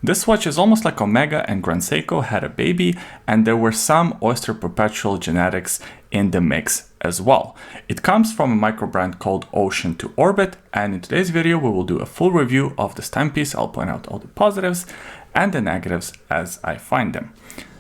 This watch is almost like Omega and Grand Seiko had a baby, and there were some Oyster Perpetual genetics in the mix as well. It comes from a micro brand called Ocean to Orbit, and in today's video we will do a full review of this timepiece. I'll point out all the positives and the negatives as I find them.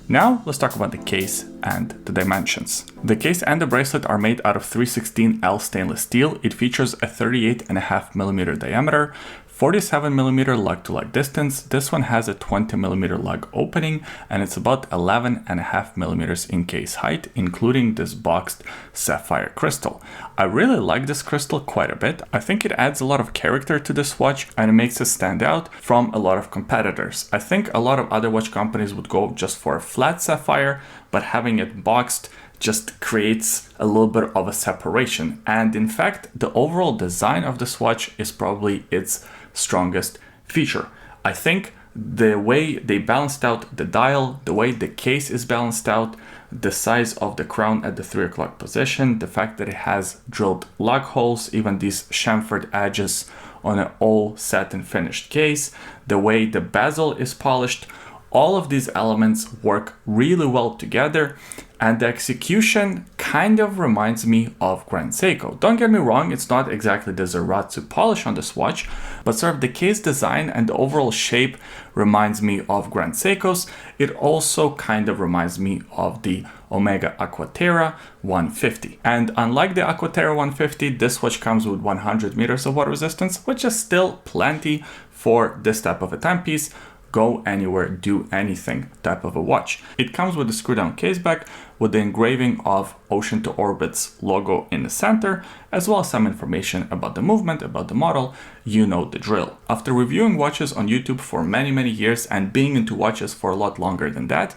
Now let's talk about the case and the dimensions. The case and the bracelet are made out of 316L stainless steel. It features a 38.5mm diameter, 47mm lug-to-lug distance. This one has a 20mm lug opening, and it's about 11.5mm in case height, including this boxed sapphire crystal. I really like this crystal quite a bit. I think it adds a lot of character to this watch and it makes it stand out from a lot of competitors. I think a lot of other watch companies would go just for a flat sapphire, but having it boxed just creates a little bit of a separation. And in fact, the overall design of this watch is probably its strongest feature. I think the way they balanced out the dial, the way the case is balanced out, the size of the crown at the 3 o'clock position, the fact that it has drilled lug holes, even these chamfered edges on an all satin finished case, the way the bezel is polished, all of these elements work really well together, and the execution kind of reminds me of Grand Seiko. Don't get me wrong, it's not exactly the Zaratsu polish on this watch, but sort of the case design and the overall shape reminds me of Grand Seiko's. It also kind of reminds me of the Omega Aqua Terra 150. And unlike the Aqua Terra 150, this watch comes with 100 meters of water resistance, which is still plenty for this type of a timepiece. Go anywhere, do anything type of a watch. It comes with a screw down case back with the engraving of Ocean to Orbit's logo in the center, as well as some information about the movement, about the model. You know the drill. After reviewing watches on YouTube for many years and being into watches for a lot longer than that,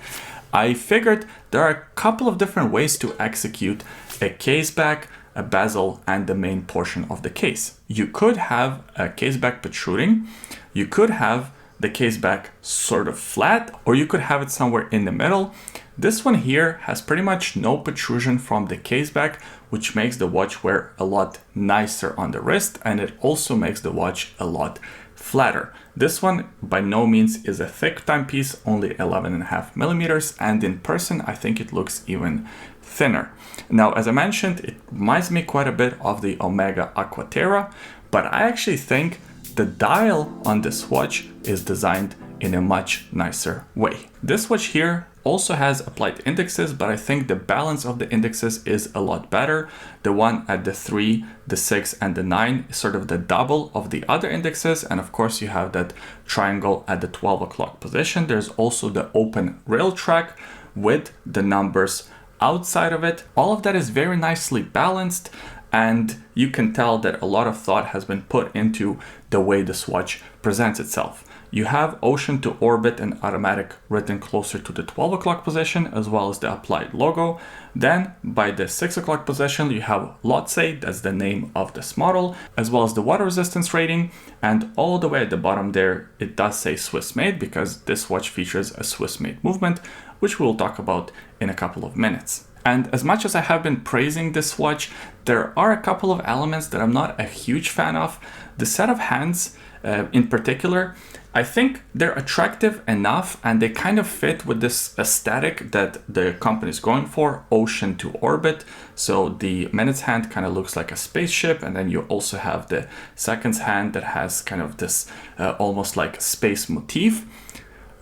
I figured there are a couple of different ways to execute a case back, a bezel, and the main portion of the case. You could have a case back protruding, you could have the case back sort of flat, or you could have it somewhere in the middle. This one here has pretty much no protrusion from the case back, which makes the watch wear a lot nicer on the wrist, and it also makes the watch a lot flatter. This one by no means is a thick timepiece, only 11.5mm, and in person I think it looks even thinner. Now, as I mentioned, it reminds me quite a bit of the Omega Aqua Terra, but I actually think the dial on this watch is designed in a much nicer way. This watch here also has applied indexes, but I think the balance of the indexes is a lot better. The one at the 3, the 6, and the 9 is sort of the double of the other indexes. And of course you have that triangle at the 12 o'clock position. There's also the open rail track with the numbers outside of it. All of that is very nicely balanced, and you can tell that a lot of thought has been put into the way this watch presents itself. You have Ocean to Orbit and Automatic written closer to the 12 o'clock position, as well as the applied logo. Then by the 6 o'clock position, you have Lhotse, that's the name of this model, as well as the water resistance rating. And all the way at the bottom there, it does say Swiss made, because this watch features a Swiss made movement, which we'll talk about in a couple of minutes. And as much as I have been praising this watch, there are a couple of elements that I'm not a huge fan of. The set of hands in particular, I think they're attractive enough and they kind of fit with this aesthetic that the company is going for, Ocean to Orbit. So the minute's hand kind of looks like a spaceship, and then you also have the seconds hand that has kind of this almost like space motif.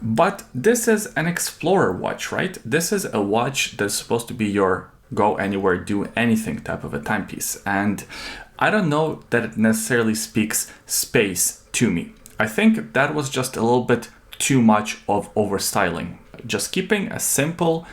But this is an explorer watch, right? This is a watch that's supposed to be your go anywhere, do anything type of a timepiece. And I don't know that it necessarily speaks space to me. I think that was just a little bit too much of overstyling. Just keeping a simple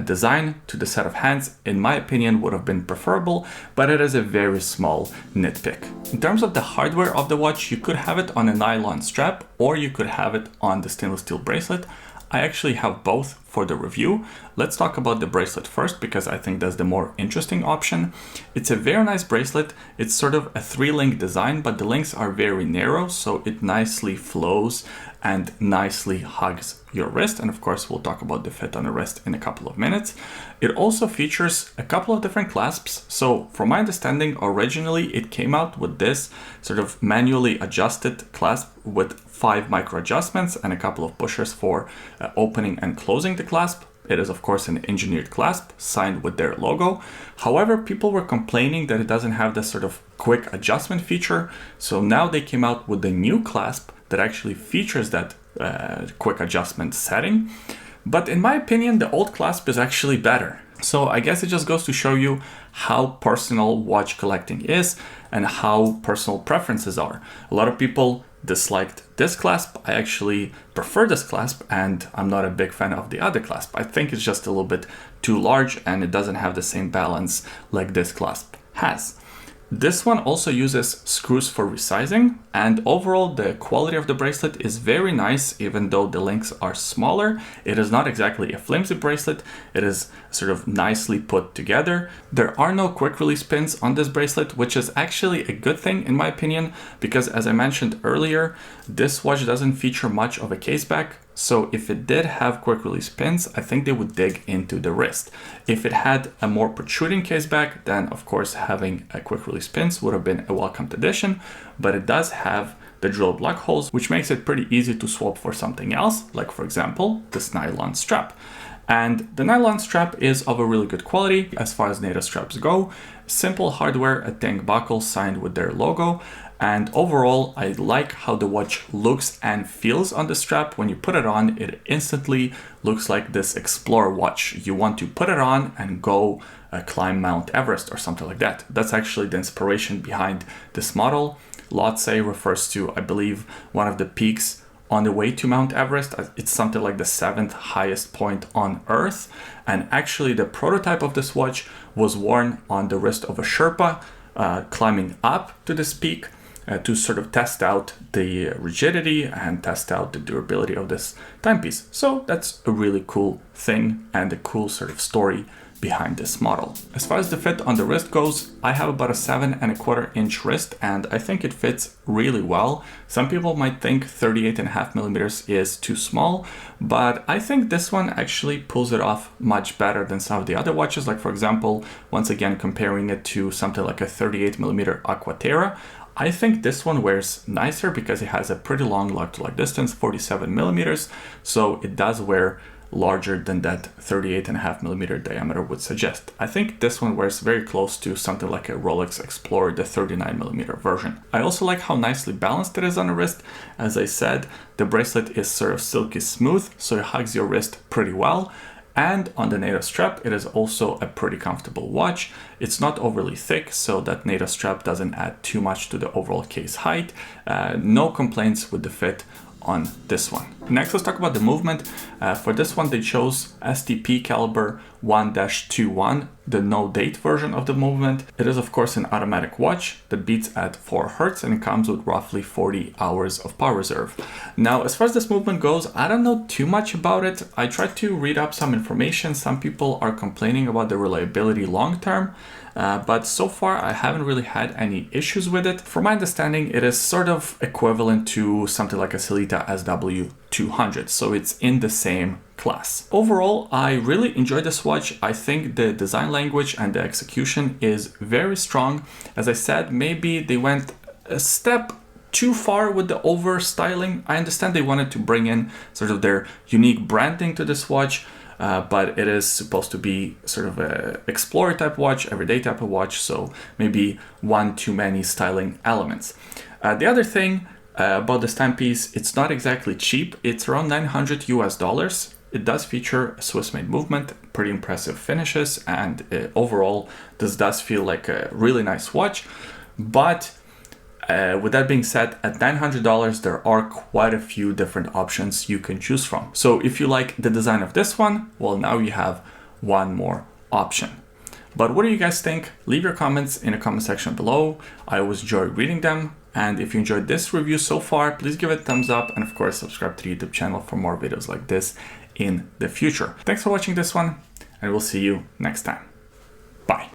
design to the set of hands, in my opinion, would have been preferable, but it is a very small nitpick. In terms of the hardware of the watch, you could have it on a nylon strap, or you could have it on the stainless steel bracelet. I actually have both for the review. Let's talk about the bracelet first, because I think that's the more interesting option. It's a very nice bracelet. It's sort of a 3-link design, but the links are very narrow, so it nicely flows and nicely hugs your wrist. And of course, we'll talk about the fit on the wrist in a couple of minutes. It also features a couple of different clasps. So from my understanding, originally it came out with this sort of manually adjusted clasp with 5 micro adjustments and a couple of pushers for opening and closing the clasp. It is of course an engineered clasp signed with their logo. However, people were complaining that it doesn't have this sort of quick adjustment feature. So now they came out with a new clasp that actually features that quick adjustment setting. But in my opinion, the old clasp is actually better. So I guess it just goes to show you how personal watch collecting is and how personal preferences are. A lot of people disliked this clasp. I actually prefer this clasp, and I'm not a big fan of the other clasp. I think it's just a little bit too large and it doesn't have the same balance like this clasp has. This one also uses screws for resizing, and overall the quality of the bracelet is very nice. Even though the links are smaller, it is not exactly a flimsy bracelet. It is sort of nicely put together. There are no quick release pins on this bracelet, which is actually a good thing in my opinion, because as I mentioned earlier, this watch doesn't feature much of a case back. So if it did have quick release pins, I think they would dig into the wrist. If it had a more protruding case back, then of course having a quick release pins would have been a welcomed addition, but it does have the drilled lock holes, which makes it pretty easy to swap for something else, like for example, this nylon strap. And the nylon strap is of a really good quality as far as NATO straps go. Simple hardware, a tank buckle signed with their logo. And overall, I like how the watch looks and feels on the strap. When you put it on, it instantly looks like this Explorer watch. You want to put it on and go climb Mount Everest or something like that. That's actually the inspiration behind this model. Lhotse refers to, I believe, one of the peaks on the way to Mount Everest. It's something like the 7th highest point on Earth. And actually the prototype of this watch was worn on the wrist of a Sherpa climbing up to this peak to sort of test out the rigidity and test out the durability of this timepiece. So that's a really cool thing and a cool sort of story behind this model. As far as the fit on the wrist goes, I have about a 7¼ inch wrist and I think it fits really well. Some people might think 38.5 millimeters is too small, but I think this one actually pulls it off much better than some of the other watches. Like for example, once again, comparing it to something like a 38 millimeter Aqua Terra, I think this one wears nicer because it has a pretty long lug-to-lug distance, 47 millimeters. So it does wear larger than that 38.5 millimeter diameter would suggest. I think this one wears very close to something like a Rolex Explorer, the 39 millimeter version. I also like how nicely balanced it is on the wrist. As I said, the bracelet is sort of silky smooth, so it hugs your wrist pretty well. And on the NATO strap, it is also a pretty comfortable watch. It's not overly thick, so that NATO strap doesn't add too much to the overall case height. No complaints with the fit on this one. Next, let's talk about the movement. For this one, they chose STP caliber 1-21, the no date version of the movement. It is of course an automatic watch that beats at 4 Hz and it comes with roughly 40 hours of power reserve. Now, as far as this movement goes, I don't know too much about it. I tried to read up some information. Some people are complaining about the reliability long term. But so far I haven't really had any issues with it. From my understanding, it is sort of equivalent to something like a Sellita SW200, so it's in the same class. Overall, I really enjoy this watch. I think the design language and the execution is very strong. As I said, maybe they went a step too far with the over styling. I understand they wanted to bring in sort of their unique branding to this watch. But it is supposed to be sort of a explorer type watch, everyday type of watch, so maybe one too many styling elements. The other thing about this timepiece, it's not exactly cheap. It's around $900 US. It does feature a Swiss-made movement, pretty impressive finishes, and overall this does feel like a really nice watch. But with that being said, at $900, there are quite a few different options you can choose from. So if you like the design of this one, well, now you have one more option. But what do you guys think? Leave your comments in the comment section below. I always enjoy reading them. And if you enjoyed this review so far, please give it a thumbs up. And of course, subscribe to the YouTube channel for more videos like this in the future. Thanks for watching this one, and we'll see you next time. Bye.